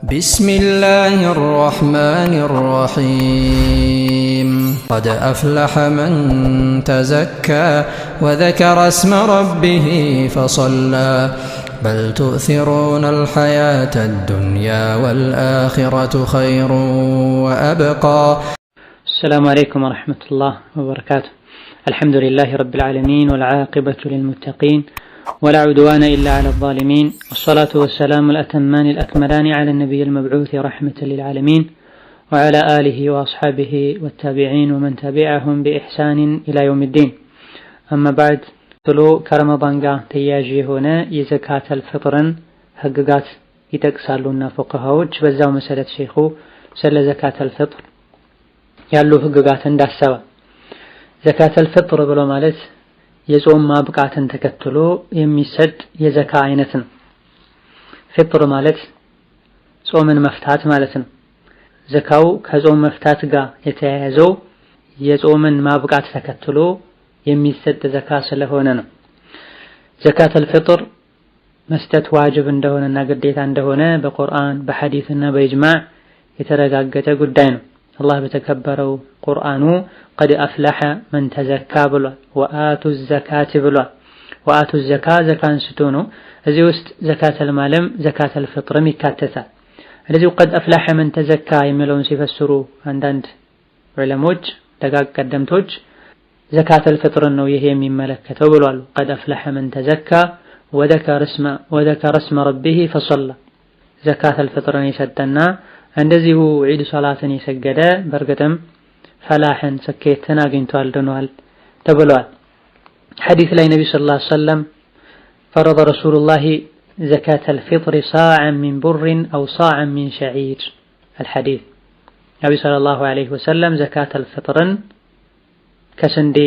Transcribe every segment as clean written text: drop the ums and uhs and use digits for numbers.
بسم الله الرحمن الرحيم قد أفلح من تزكى وذكر اسم ربه فصلى بل تؤثرون الحياة الدنيا والآخرة خير وأبقى. السلام عليكم ورحمة الله وبركاته. الحمد لله رب العالمين والعاقبة للمتقين ولا عدوان إلا على الظالمين، والصلاة والسلام الأتمان الأكملان على النبي المبعوث رحمة للعالمين وعلى آله وأصحابه والتابعين ومن تبعهم بإحسان إلى يوم الدين. أما بعد، تلو كرمضان قا تياجي هنا يزكاة الفطر هققات يتقسالونا فقهاوج بزاو مسألة شيخو سل زكاة الفطر يالو هققات انداسوا. زكاة الفطر بلو مالت የጾም ማብቃትን ተከትሎ የሚሰጥ የዘካ አይነት ነው። ፍጥር ማለት ጾምን መፍታት ማለት ነው። ዘካው ከጾም መፍታት ጋር የተያያዘው የጾምን ማብቃት ተከትሎ የሚሰጥ ዘካ ስለሆነ ነው። ዘካተል ፍጥር መስጠት ዋጅብ እንደሆነና ግዴታ እንደሆነ በቁርአን በሐዲስና በኢጅማዕ የተረጋገጠ ጉዳይ ነው። አላህ በተከበረው ቁርአኑ ቀድ አፍለሐ መን ተዘካ ብሏል። ወአቱ ዘካት ብሏል። ወአቱ ዘካ ዘካን ስጡ ነው። እዚህ ውስጥ ዘካተል ማለም ዘካተል ፍጥርም ይካተታል። ስለዚህ ቀድ አፍለሐ መን ተዘካ የሚለውን ሲፈስሩ አንዳንድ ዑለሞች ደጋግ ቀደምቶች ዘካተል ፍጥርን ነው ይሄ የሚመለከተው ብሏል። ቀድ አፍለሐ መን ተዘካ ወዘከረ እስመ ረቢሂ ፈሰላ ዘካተል ፍጥርን የሰጠና እንደዚሁ ዒድ ሶላትን የሰገደ በርግጥም ፈላህን ስኬትን አግኝቷል ድኗል ተብሏል። ሐዲስ ላይ ነብዩ ሰለላሁ ዐለይሂ ወሰለም ፈረደ ረሱሉላህ ዘካተል ፊጥር ሳዕን ሚን ቡርን አው ሳዕን ሚን ሸዒር አልሐዲስ። ነብዩ ሰለላሁ ዐለይሂ ወሰለም ዘካተል ፊጥርን ከስንዴ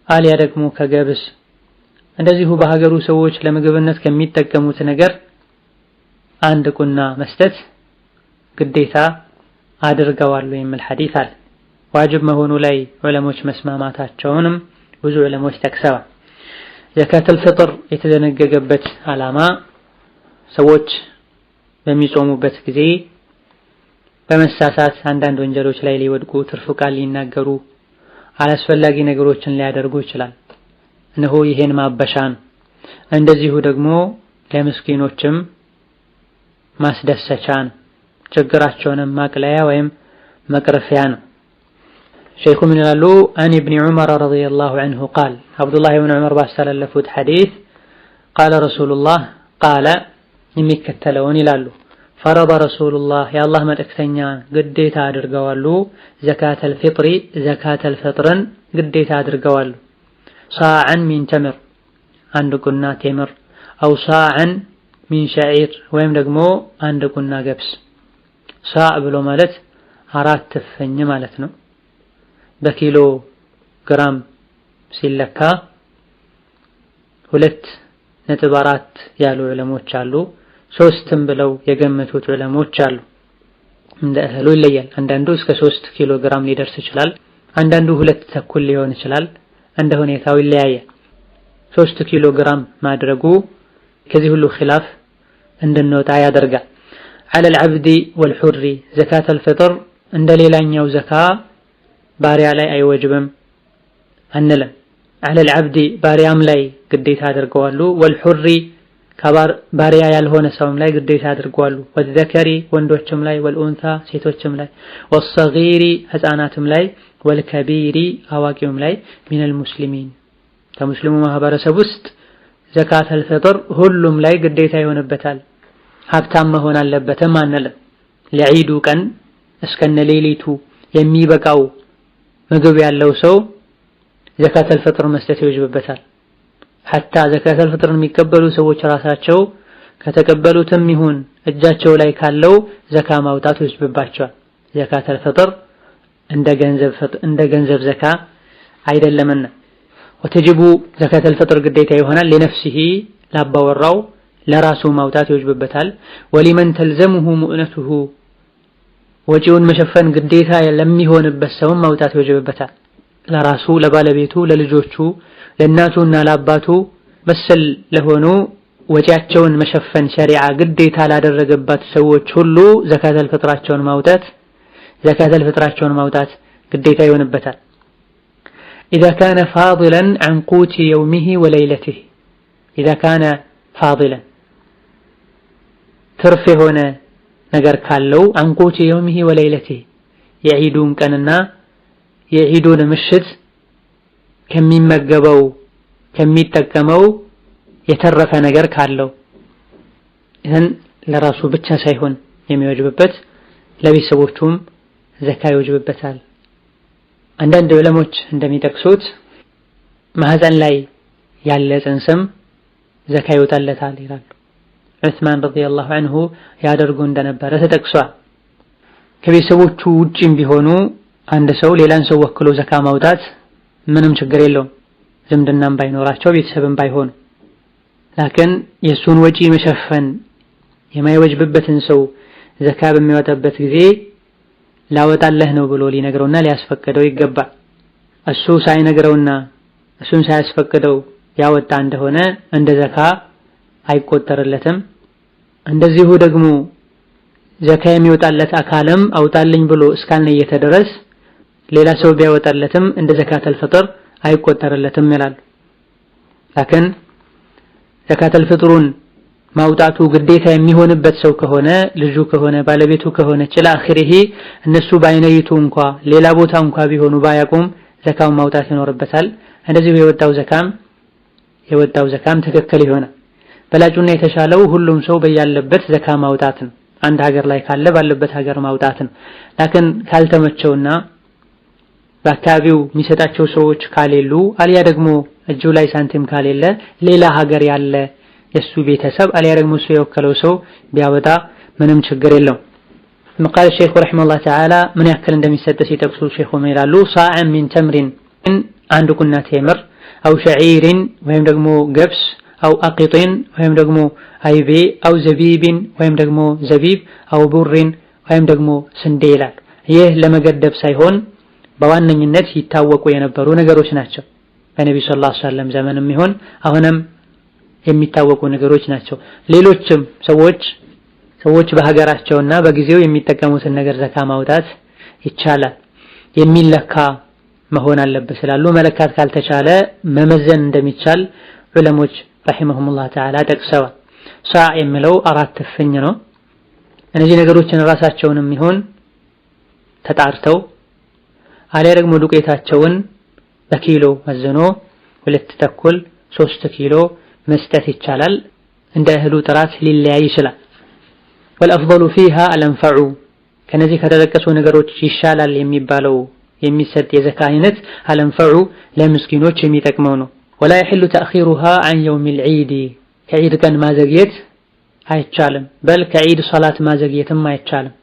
አልያ ደግሞ ከገብስ እንደዚሁ በሀገሩ ሰዎች ለምግብነት ከሚጠቀሙት ነገር አንድ ቁና መስጠት ግዴታ አድርገዋል የሚል ሐዲስ አለ። ዋጅብ መሆኑ ላይ ዑለሞች መስማማታቸውንም ብዙ ዑለሞች ጠቅሰዋል። ዘካተል ፍጥር የተደነገገበት ዓላማ ሰዎች በሚጾሙበት ጊዜ በመሳሳት አንዳንድ ወንጀሎች ላይ ሊወድቁ፣ ትርፍ ቃል ሊናገሩ፣ አላስፈላጊ ነገሮችን ሊያደርጉ ይችላል። እነሆ ይሄን ማበሻን እንደዚሁ ደግሞ ለምስኪኖችም ማስደሰቻን ችግራቸውንም ማቅለያ ወይም መቅረፊያ ነው። ሸይኹ ምን ይላሉ? አን ኢብኑ ዑመር ረዲየላሁ ዐንሁ ቃል አብዱላህ ኢብኑ ዑመር ባስተላለፉት ሐዲስ ቃለ ረሱሉላህ ቃለ የሚከተለውን ይላሉ። ፈረደ ረሱሉላህ የአላህ መልእክተኛ ግዴታ አድርገዋሉ ዘካተል ፊጥሪ ዘካተል ፍጥርን ግዴታ አድርገዋሉ። ሳዕን ሚን ተምር አንድ ቁና ቴምር፣ አው ሳዕን ሚን ሸዒር ወይም ደግሞ አንድ ቁና ገብስ። ሳዕ ብሎ ማለት 4 እፍኝ ማለት ነው። በኪሎ ግራም ሲለካ 2.4 ያሉ ዑለሞች አሉ። 3ም ብለው የገመቱት ዑለሞች አሉ። እንደ እህሉ ይለያል። አንዳንዱ እስከ 3 ኪሎ ግራም ሊደርስ ይችላል። አንዳንዱ 2 ተኩል ሊሆን ይችላል። እንደ ሁኔታው ይለያያል። 3 ኪሎ ግራም ማድረጉ ከዚህ ሁሉ ኺላፍ እንድንወጣ ያደርጋል። على العبد والحر زكاة الفطر عند ሌላኛው ዘካ ባሪያ ላይ አይወጅብም አንለም። على العبد ባሪያም ላይ ግዴታ አድርገዋሉ። والحر ባሪያ ያልሆነ ሰውም ላይ ግዴታ አድርገዋሉ። والذكر ወንዶችም ላይ والأنثى ሴቶችም ላይ والصغير ህፃናትም ላይ والكبير አዋቂውም ላይ من المسلمين ከሙስሊሙ ማህበረሰብ ውስጥ ዘካተል ፍጥር ሁሉም ላይ ግዴታ ይሆንበታል። ሀብታም መሆን አለበትም አንልም። ለዒዱ ቀን እስከነ ሌሊቱ የሚበቃው ምግብ ያለው ሰው ዘካተል ፍጥር መስጠት ይወጅብበታል። ሐታ ዘካተል ፍጥርን የሚቀበሉ ሰዎች ራሳቸው ከተቀበሉትም ይሁን እጃቸው ላይ ካለው ዘካ ማውጣት ይወጅብባቸዋል። ዘካተል ፍጥር እንደ ገንዘብ ዘካ አይደለምና ወተጅቡ ዘካተል ፍጥር ግዴታ ይሆናል። ለነፍሲሂ ላባወራው ለራሱ ማውጣት ይወጅብበታል። ወሊመን ተልዘሙሁ ሙእነቱሁ ወጪውን መሸፈን ግዴታ ለሚሆንበት ሰውም ማውጣት ይወጅብበታል። ለራሱ፣ ለባለቤቱ፣ ለልጆቹ፣ ለእናቱና ለአባቱ መሰል ለሆኑ ወጪያቸውን መሸፈን ሸሪዓ ግዴታ ላደረገባት ሰዎች ሁሉ ዘካተል ፍጥራቸውን ማውጣት ግዴታ ይሆንበታል። إذا كان فاضلا عن قوت يومه وليلته إذا كان فاضلا ትርፍ የሆነ ነገር ካለው عن قوت يومه وليلته የዒዱን ቀንና የዒዱን ምሽት ከሚመገበው ከሚጠቀመው የተረፈ ነገር ካለው ይህን ለራሱ ብቻ ሳይሆን የሚወጅብበት ለቤተሰቦቹም ዘካ ይወጅብበታል። አንዳንድ ዑለሞች እንደሚጠቅሱት ማህፀን ላይ ያለ ጽንስም ዘካ ይወጣለታል ይላሉ። ዑስማን ረዲየላሁ ዐንሁ ያደርጉ እንደነበረ ተጠቅሷል። ከቤተሰቦቹ ውጪም ቢሆኑ አንድ ሰው ሌላን ሰው ወክሎ ዘካ ማውጣት ምንም ችግር የለውም፣ ዝምድናም ባይኖራቸው ቤተሰብም ባይሆኑ። ላኪን የሱን ወጪ መሸፈን የማይወጅብበትን ሰው ዘካ በሚያወጣበት ጊዜ ላወጣለህ ነው ብሎ ሊነግረውና ሊያስፈቅደው ይገባል። እሱ ሳይነግረውና እሱን ሳያስፈቅደው ያወጣ እንደሆነ እንደ ዘካ አይቆጠርለትም። እንደዚሁ ደግሞ ዘካ የሚወጣለት አካልም አውጣልኝ ብሎ እስካልነየተ ድረስ ሌላ ሰው ቢያወጣለትም እንደ ዘካተል ፍጥር አይቆጠርለትም ይላሉ። ላኪን ዘካተል ፍጥሩን ማውጣቱ ግዴታ የሚሆንበት ሰው ከሆነ ልጁ ከሆነ ባለቤቱ ከሆነ ጭላ አኺሪሂ እነሱ ባይነይቱ እንኳ ሌላ ቦታ እንኳ ቢሆኑ ባያቁም ዘካውን ማውጣት ይኖርበታል። እንደዚሁ የወጣው ዘካም ትክክል ይሆናል። በላጩና የተሻለው ሁሉም ሰው በያለበት ዘካ ማውጣት ነው። አንድ ሀገር ላይ ካለ ባለበት ሀገር ማውጣት ነው። ላኪን ካልተመቸውና በአካባቢው የሚሰጣቸው ሰዎች ካሌሉ አልያ ደግሞ እጁ ላይ ሳንቲም ካሌለ ሌላ ሀገር ያለ የሱ ቤተሰብ አልያ ደግሞ እሱ የወከለው ሰው ቢያወጣ ምንም ችግር የለውም። መቃል ሼኹ ረሒመሁላህ ተዓላ ምን ያክል እንደሚሰጥ ሲጠቅሱ ሼኹ ይላሉ ሳዕን ሚን ተምሪን አንድ ቁና ቴምር አው ሸዒሪን ወይም ደግሞ ገብስ አው አቂጢን ወይም ደግሞ አይቤ አው ዘቢብን ወይም ደግሞ ዘቢብ አው ቡሪን ወይም ደግሞ ስንዴ ይላል። ይህ ለመገደብ ሳይሆን በዋነኝነት ይታወቁ የነበሩ ነገሮች ናቸው። በነብዩ ሰለላሁ ዐለይሂ ወሰለም ዘመንም ይሁን አሁንም የሚታወቁ ነገሮች ናቸው። ሌሎችም ሰዎች በሀገራቸውና በጊዜው የሚጠቀሙትን ነገር ዘካ ማውጣት ይቻላል። የሚለካ መሆን አለበት ስላሉ መለካት ካልተቻለ መመዘን እንደሚቻል ዑለሞች ረሂመሁሙላህ ተዓላ ጠቅሰዋል። ሳዕ የሚለው 4 እፍኝ ነው። እነዚህ ነገሮችን ራሳቸውንም ይሁን ተጣርተው አሊያ ደግሞ ዱቄታቸውን በኪሎ መዝኖ 2 ተኩል 3 ኪሎ መስጠት ይቻላል። እንደ እህሉ ጥራት ሊለያይ ይችላል። ወልአፍضሉ ፊሃ አልአንፈዑ ከነዚህ ከተጠቀሱ ነገሮች ይሻላል የሚባለው የሚሰጥ የዘካ አይነት አልአንፈዑ ለምስኪኖች የሚጠቅመው ነው። ወላ يحل تأخيرها عن يوم العيد ከዒድ ቀን ማዘግየት አይቻልም። በል ከዒድ ሶላት ማዘግየትም አይቻልም።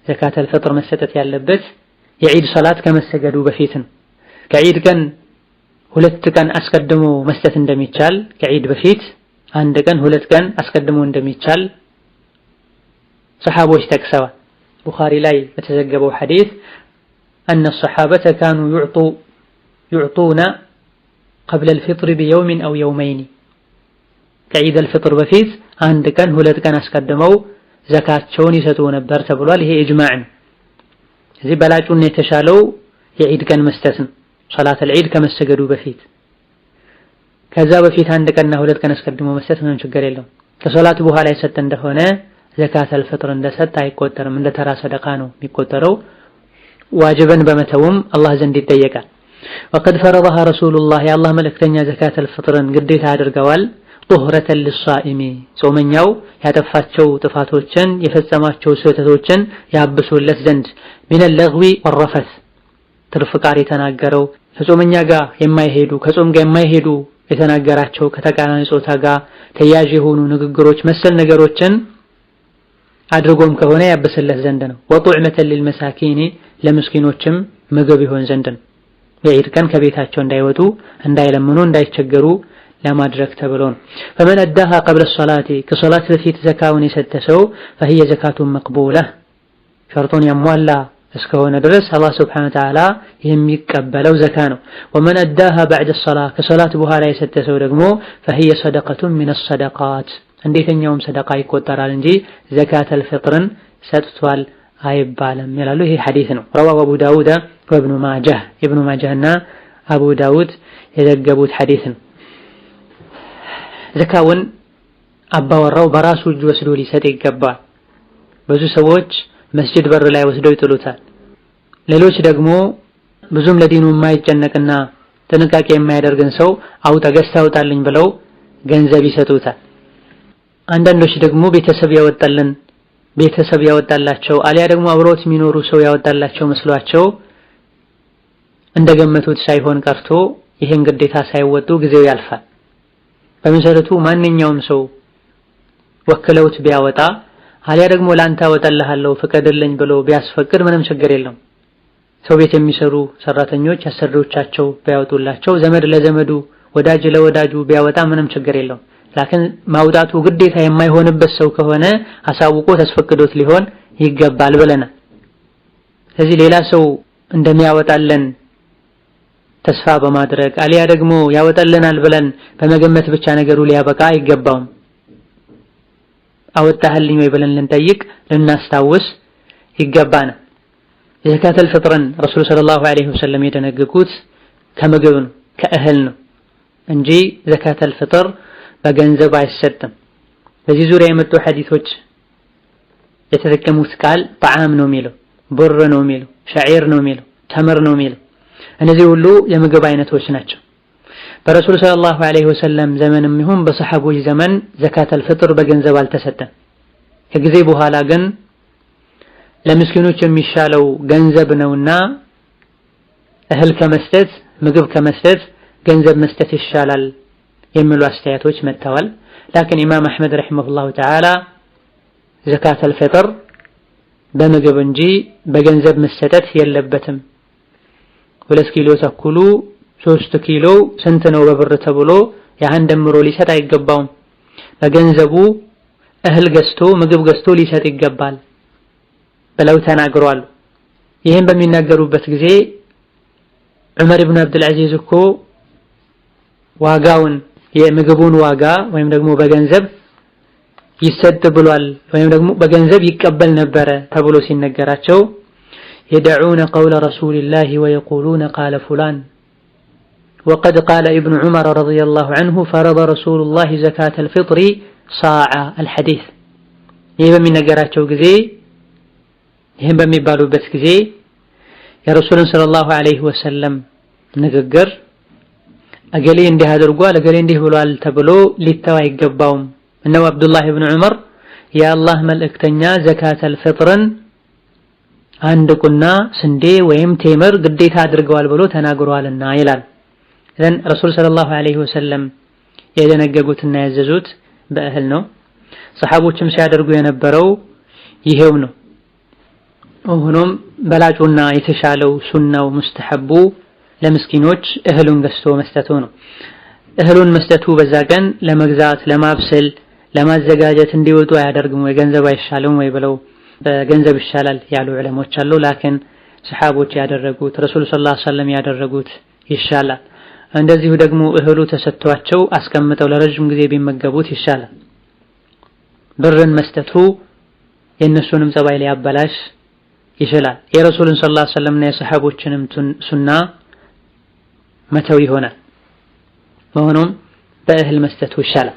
ዘካተል ፍጥር መሰጠት ያለበት የዒድ ሶላት ከመሰገዱ በፊት ነው። ከዒድ ቀን 2 ቀን አስቀድሞ መስጠት እንደሚቻል ከዒድ በፊት 1 ቀን 2 ቀን አስቀድሞ እንደሚቻል ሰሃቦች ጠቅሰዋል። ቡኻሪ ላይ በተዘገበው ሐዲስ أن الصحابة كانوا يعطون قبل الفطر بيوم أو يومين ከዒድ አልፍጥር በፊት 1 ቀን 2 ቀን አስቀድመው ዘካቸውን ይሰጡ ነበር ተብሏል። ይሄ ኢጅማዕ ነው። እዚህ በላጩና የተሻለው የዒድ ቀን መስጠት ነው። ሶላት አልዒድ ከመሰገዱ በፊት ከዛ በፊት 1 ቀንና 2 ቀን አስቀድሞ መስጠት ምንም ችግር የለውም። ከሶላት በኋላ የሰጠ እንደሆነ ዘካተል ፍጥር እንደሰጠ አይቆጠርም። እንደ ተራ ሰደቃ ነው የሚቆጠረው። ዋጅብን በመተውም አላህ ዘንድ ይጠየቃል። ወቀድ ፈረضها ረሱሉላህ የአላህ መልእክተኛ ዘካተል ፍጥርን ግዴታ አድርገዋል። ጡህረተን ሊሷኢሚ ጾመኛው ያጠፋቸው ጥፋቶችን የፈጸማቸው ስህተቶችን ያብሱለት ዘንድ ሚነል ለግዊ ወረፈስ ትርፍ ቃል የተናገረው ከጾመኛ ጋር የማይሄዱ ከጾም ጋር የማይሄዱ የተናገራቸው ከተቃራኒ ጾታ ጋር ተያያዥ የሆኑ ንግግሮች መሰል ነገሮችን አድርጎም ከሆነ ያብስለት ዘንድ ነው። ወጡዕመተን ሊልመሳኪኒ ለምስኪኖችም ምግብ ይሆን ዘንድ ነው። የዒድ ቀን ከቤታቸው እንዳይወጡ እንዳይለምኑ እንዳይቸገሩ ለማድረግ ተብሎ ነው። فمن اداها قبل الصلاه ከሶላት በፊት ዘካውን የሰጠ ሰው فهي زكاه مقبوله ሸርጡን ያሟላ እስከሆነ ድረስ አላህ Subhanahu Wa Ta'ala የሚቀበለው ዘካ ነው። ومن اداها بعد الصلاه ከሶላት በኋላ የሰጠ ሰው ደግሞ فهي صدقه من الصدقات እንዴተኛውም ሰደቃ ይቆጠራል እንጂ ዘካተል ፍጥርን ሰጥቷል አይባልም ይላሉ። ይሄ ሐዲስ ነው። ረዋሁ አቡ ዳውድ ወኢብኑ ማጃህ ኢብኑ ማጃህና አቡ ዳውድ የዘገቡት ሐዲስ ነው። ዘካውን አባወራው በራሱ እጅ ወስዶ ሊሰጥ ይገባል። ብዙ ሰዎች መስጂድ በር ላይ ወስደው ይጥሉታል። ሌሎች ደግሞ ብዙም ለዲኑ የማይጨነቅና ጥንቃቄ የማያደርግን ሰው አውጣ ገዝተህ አውጣልኝ ብለው ገንዘብ ይሰጡታል። አንዳንዶች ደግሞ ቤተሰብ ያወጣላቸው አሊያ ደግሞ አብሮት የሚኖሩ ሰው ያወጣላቸው መስሏቸው እንደገመቱት ሳይሆን ቀርቶ ይሄን ግዴታ ሳይወጡ ጊዜው ያልፋል። በመሰረቱ ማንኛውም ሰው ወክለውት ቢያወጣ አሊያ ደግሞ ላንተ አወጣልሃለሁ ፍቀድልኝ ብሎ ቢያስፈቅድ ምንም ችግር የለውም። ሰው ቤት የሚሰሩ ሰራተኞች አሰሪዎቻቸው ቢያወጡላቸው፣ ዘመድ ለዘመዱ ወዳጅ ለወዳጁ ቢያወጣ ምንም ችግር የለውም። ላኪን ማውጣቱ ግዴታ የማይሆንበት ሰው ከሆነ አሳውቆ ተስፈቅዶት ሊሆን ይገባል ብለናል። ስለዚህ ሌላ ሰው እንደሚያወጣልን ተስፋ በማድረግ አሊያ ደግሞ ያወጣልናል ብለን በመገመት ብቻ ነገሩ ሊያበቃ አይገባውም። አወጣህልኝ ወይ ብለን ልንጠይቅ ልናስታውስ ይገባናል። የዘካተል ፍጥርን ረሱል ሰለላሁ ዐለይሂ ወሰለም የደነገጉት ከምግብ ነው ከእህል ነው እንጂ ዘካተል ፍጥር በገንዘብ አይሰጥም። በዚህ ዙሪያ የመጡ ሐዲሶች የተጠቀሙት ቃል ጣዓም ነው የሚለው፣ ብር ነው የሚለው፣ ሸዒር ነው የሚለው፣ ተምር ነው የሚለው። እነዚህ ሁሉ የምግብ አይነቶች ናቸው። በረሱል ሰለላሁ ዐለይሂ ወሰለም ዘመንም ይሁን በሰሐቦች ዘመን ዘካተል ፍጥር በገንዘብ አልተሰጠም። ከጊዜ በኋላ ግን ለምስኪኖች የሚሻለው ገንዘብ ነውና እህል ከመስጠት ምግብ ከመስጠት ገንዘብ መስጠት ይሻላል የሚሉ አስተያየቶች መጥተዋል። ላኪን ኢማም አሕመድ ረሂመሁላሁ ተዓላ ዘካተል ፍጥር በምግብ እንጂ በገንዘብ መሰጠት የለበትም። 2 ኪሎ ተኩሉ 3 ኪሎ ስንት ነው በብር ተብሎ ያን ደምሮ ሊሰጥ አይገባውም። በገንዘቡ እህል ገዝቶ ምግብ ገዝቶ ሊሰጥ ይገባል ብለው ተናግረዋል። ይህን በሚናገሩበት ጊዜ ዑመር ኢብኑ አብዱል ዐዚዝ እኮ ዋጋውን የምግቡን ዋጋ ወይም ደግሞ በገንዘብ ይሰጥ ብሏል ወይም ደግሞ በገንዘብ ይቀበል ነበረ ተብሎ ሲነገራቸው يدعون قول رسول الله ويقولون قال فلان وقد قال ابن عمر رضي الله عنه فرض رسول الله زكاة الفطر صاع الحديث ይህ በሚነገራቸው ጊዜ ይህን በሚባሉበት ጊዜ የረሱልን ሰለላሁ ዐለይሂ ወሰለም ንግግር አገሌ እንዲህ አድርጓል አገሌ እንዲህ ብሏል ተብሎ ሊተው አይገባውም። እነሆ አብዱላህ ኢብኑ ዑመር የአላህ መልእክተኛ ዘካተል ፍጥርን አንድ ቁና ስንዴ ወይም ቴምር ግዴታ አድርገዋል ብሎ ተናግሯልና ይላል። ዘን ረሱል ሰለላሁ ዐለይሂ ወሰለም የደነገጉትና ያዘዙት በእህል ነው። ሰሐቦችም ሲያደርጉ የነበረው ይሄው ነው። ሆኖም በላጩና የተሻለው ሱናው ሙስተሐቡ ለምስኪኖች እህሉን ገዝቶ መስጠቱ ነው። እህሉን መስጠቱ በዛ ቀን ለመግዛት ለማብሰል ለማዘጋጀት እንዲወጡ አያደርግም ወይ ገንዘብ አይሻልም ወይ ብለው በገንዘብ ይሻላል ያሉ ዑለሞች አሉ። ላኪን ሰሐቦች ያደረጉት ረሱል ሰለላሁ ዐለይሂ ወሰለም ያደረጉት ይሻላል። እንደዚሁ ደግሞ እህሉ ተሰጥቷቸው አስቀምጠው ለረጅም ጊዜ ቢመገቡት ይሻላል። ብርን መስጠቱ የእነሱንም ጸባይ ሊያበላሽ ይችላል። የረሱልን ሰለላሁ ዐለይሂ ወሰለም እና የሰሐቦችንም ሱና መተው ይሆናል። በሆነም በእህል መስጠቱ ይሻላል።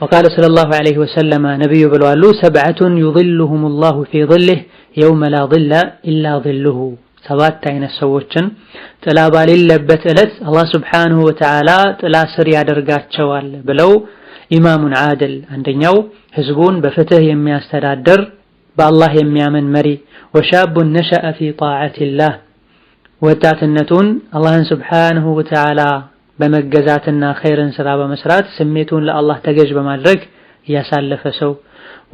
وقال صلى الله عليه وسلم نبي ብለዋል سبعة يظلهم الله في ظله يوم لا ظل إلا ظله ሰባት አይነት ሰዎችን ጥላ ባሌለበት ዕለት አላህ Subhanahu Wa Ta'ala ጥላ ስር ያደርጋቸዋል ብለው ኢማሙን ዓድል አንደኛው ህዝቡን በፍትህ የሚያስተዳድር በአላህ የሚያምን መሪ ወሻቡን ነሸአ ፊ ጣዓቲላህ ወጣትነቱን አላህን Subhanahu Wa Ta'ala በመገዛትና ኸይርን ስራ በመስራት ስሜቱን ለአላህ ተገዥ በማድረግ ያሳለፈ ሰው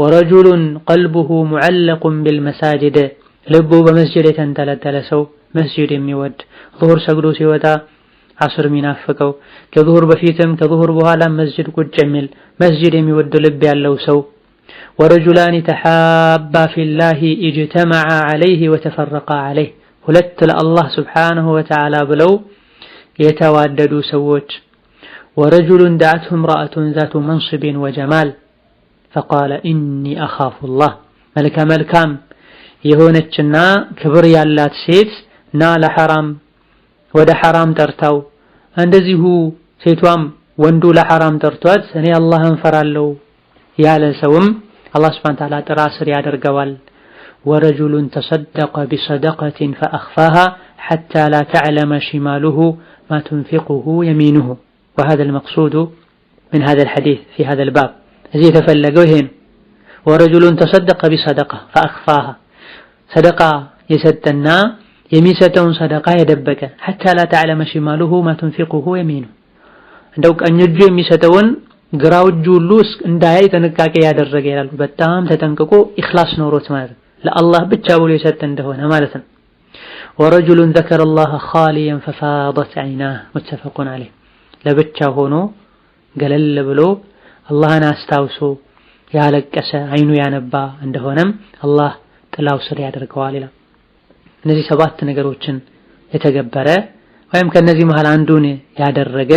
ወረጁሉን ቀልቡሁ ሙዐለቁን ቢልመሳጅድ ልቡ በመስጂድ የተንጠለጠለ ሰው መስጂድ የሚወድ ዙሁር ሰግዶ ሲወጣ ዓስር የሚናፍቀው ከዙሁር በፊትም ከዙሁር በኋላ መስጂድ ቁጭ የሚል መስጂድ የሚወድ ልብ ያለው ሰው ወረጁላን ተሐባ ፊላሂ ኢጅተመዐ ዐለይሂ ወተፈረቃ ዐለይሂ ሁለት ለአላህ Subhanahu Wa Ta'ala ብለው የተዋደዱ ሰዎች ወረጁሉን ዳዓትሁ እምረአቱን ዛቱ መንصب ወጀማል فقال إني أخاف الله መልካም የሆነችና ክብር ያላት ሴት ና ለሐራም ወደ ሐራም ጠርታው እንደዚሁ ሴቷም ወንዱ ለሐራም ጠርቷት እኔ አላህን ፈራለሁ ያለ ሰውም አላህ Subhanahu Ta'ala ጥራ ስር ያደርገዋል ورجل تصدق بصدقة فأخفاها حتى لا تعلم شماله ما تنفقه يمينه وهذا المقصود من هذا الحديث في هذا الباب እዚህ ተፈለገው ይሄን ورجل تصدق بصدقة فأخفاها صدقة የሰጠና የሚሰጠውን صدقة የደበቀ حتى لا تعلم شماله ما تنفقه يمينه እንደው ቀኝ እጁ የሚሰጠውን ግራው እጁ ሁሉ እንዳያይ ጥንቃቄ ያደረገ ይላል በጣም ተጠንቅቆ ኢኽላስ ኖሮት ማለት ለአላህ ብቻ ብሎ የሰጠ እንደሆነ ማለት ነው ورجل ذكر الله خاليا ففاضت عيناه متفق عليه ለብቻ ሆኖ ገለል ብሎ አላህን አስታውሶ ያለቀሰ አይኑ ያነባ እንደሆነም አላህ ጥላው ስር ያደርገዋል ይላል እነዚህ 7 ነገሮችን የተገበረ ወይም ከነዚህ መሃል አንዱን ያደረገ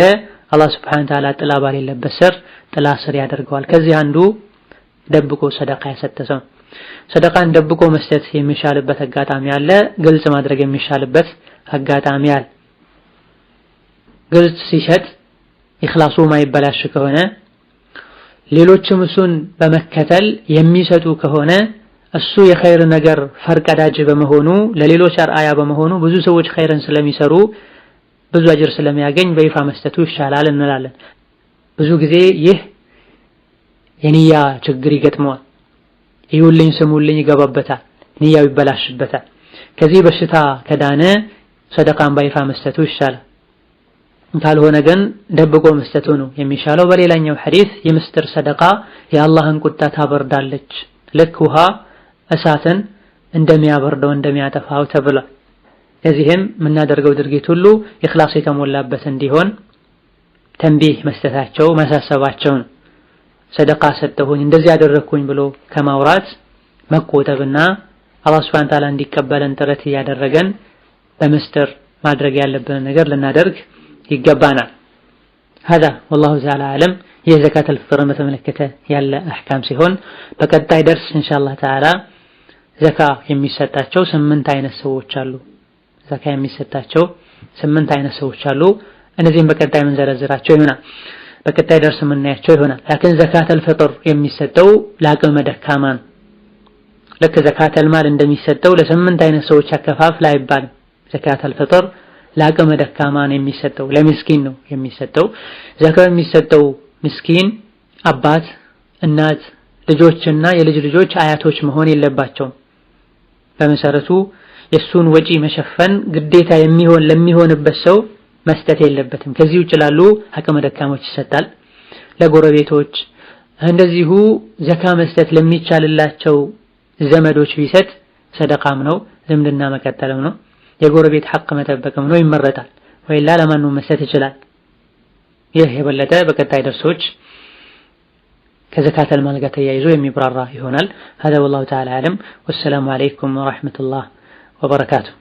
አላህ Subhanahu Wa Ta'ala ጥላ ባሌለበት ስር ጥላ ስር ያደርገዋል ከዚህ አንዱ ደብቆ ሰደቃ ያሰጠሰው ሰደቃን ደብቆ መስጠት የሚሻልበት አጋጣሚ አለ ግልጽ ማድረግ የሚሻልበት አጋጣሚ አለ ግልጽ ሲሸጥ ኢኽላሱ ማይበላሽ ከሆነ ሌሎችም እሱን በመከተል የሚሰጡ ከሆነ እሱ የኸይር ነገር ፈርቀዳጅ በመሆኑ ለሌሎች አርአያ በመሆኑ ብዙ ሰዎች ኸይርን ስለሚሰሩ ብዙ አጅር ስለሚያገኝ በይፋ መስጠቱ ይሻላል እንላለን ብዙ ጊዜ ይህ የንያ ችግር ይገጥመዋል ይውልኝ ስሙልኝ ይገባበታል ንያው ይበላሽበታል ከዚህ በሽታ ከዳነ ሰደቃን በይፋ መስጠቱ ይሻላል ካልሆነ ግን ደብቆ መስጠቱ ነው የሚሻለው በሌላኛው ሐዲስ የምስጥር ሰደቃ የአላህን ቁጣ ታበርዳለች ልክ ውሃ እሳትን እንደሚያበርደው እንደሚያጠፋው ተብሏል ከዚህም የምናደርገው ድርጊት ሁሉ ኢኽላስ የተሞላበት እንዲሆን ተንቢህ መስጠታቸው ማሳሰባቸው ሰደቃ ሰጠሁኝ እንደዚህ ያደረኩኝ ብሎ ከማውራት መቆጠብና አላህ Subhanahu Ta'ala እንዲቀበለን ጥረት ያደረገን በመስጠር ማድረግ ያለብን ነገር ልናደርግ ይገባናል هذا والله تعالى اعلم የዘካት الفطر በተመለከተ ያለ አህካም ሲሆን በቀጣይ ደርስ ኢንሻአላህ Ta'ala ዘካ የሚሰጣቸው 8 አይነት ሰዎች አሉ ዘካ የሚሰጣቸው 8 አይነት ሰዎች አሉ እነዚህን በቀጣይ ምን ዘረዝራቸው ይሆናል በቀጣይ ደርስ ምናያቸው ይሆናል لكن ዘካት الفطر የሚሰጠው ለአቅመ ደካማ ለከ ዘካት المال እንደሚሰጠው ለ8 አይነት ሰዎች አከፋፍል አይባልም ዘካት الفطر ለአቅመ ደካማ የሚሰጠው ለምስኪን ነው የሚሰጠው ዘካ የሚሰጠው ምስኪን አባት እናት ልጆችና የልጅ ልጆች አያቶች መሆን የለባቸውም በመሰረቱ የሱን ወጪ መሸፈን ግዴታ ለሚሆንበት ሰው መስጠት የለበትም ከዚህ ውጭ ላሉ አቅመ ደካሞች ይሰጣል ለጎረቤቶች እንደዚሁ ዘካ መስጠት ለሚቻልላቸው ዘመዶች ቢሰጥ ሰደቃም ነው ዝምድና መቀጠልም ነው የጎረቤት ሐቅ መጠበቅም ነው ይመረጣል ወይላ ለማንንም መስጠት ይችላል ይህ የበለጠ በቀጣይ ደርሶች ከዘካት المال ጋር ተያይዞ የሚብራራ ይሆናል هذا والله تعالى اعلم والسلام عليكم ورحمة الله وبركاته